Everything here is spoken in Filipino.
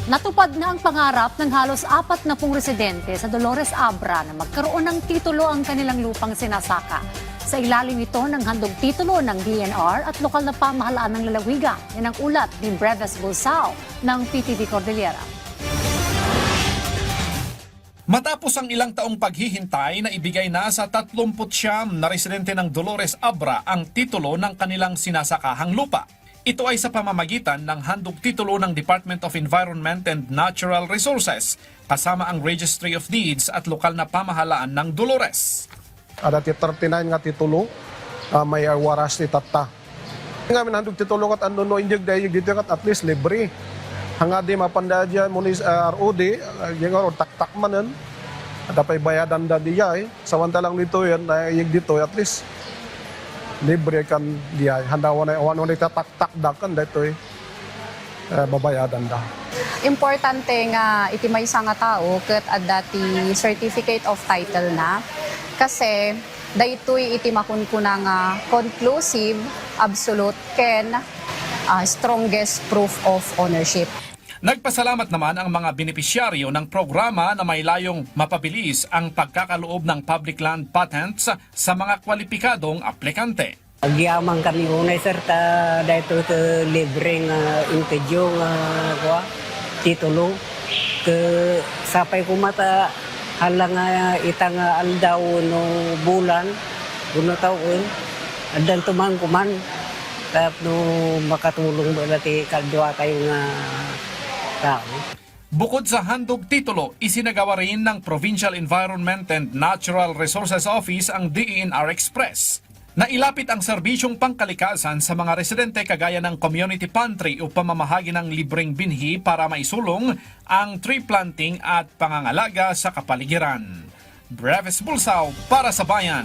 Natupad na ang pangarap ng halos 40 residente sa Dolores Abra na magkaroon ng titulo ang kanilang lupang sinasaka. Sa ilalim ito ng handog titulo ng DNR at lokal na pamahalaan ng lalawigan. Yan ang ulat ni Breves Bulsao ng PTV Cordillera. Matapos ang ilang taong paghihintay na ibigay na sa 39 na residente ng Dolores Abra ang titulo ng kanilang sinasakahang lupa. Ito ay sa pamamagitan ng handog titulo ng Department of Environment and Natural Resources kasama ang Registry of Deeds at lokal na pamahalaan ng Dolores. Ada ti 39 nga titulo, may waras ni tata. Nga minandog titulo kat ano no injeg dayeg dito kat at least libre. Hanga di mapanda dyan munis ROD, yung tak-tak manen. Ada pa'y bayadan da diya eh. Samantalang dito yan, nayig dito at least libre kan diya. Handa wana tak-tak da kan dito eh. Babayadan da. Importante nga iti maysa nga tao ket adda ti certificate of title na kasi daytoy iti makunkuna nga conclusive, absolute ken strongest proof of ownership. Nagpasalamat naman ang mga benepisyaryo ng programa na may layong mapabilis ang pagkakaloob ng public land patents sa mga kwalipikadong aplikante. Agyaman kami unay sir ta dahito sa libreng interview nga titulo ke sapay kumata halang itang aldaw no bulan kuno taon adan tuman kuman tap no makatulong ba ti kalduwa kayo nga tao. Bukod sa handog titulo, isinagawa rin ng Provincial Environment and Natural Resources Office ang DENR Express. Nailapit ang serbisyong pangkalikasan sa mga residente kagaya ng community pantry o pamamahagi ng libreng binhi para maisulong ang tree planting at pangangalaga sa kapaligiran. Breves Bulsao para sa Bayan.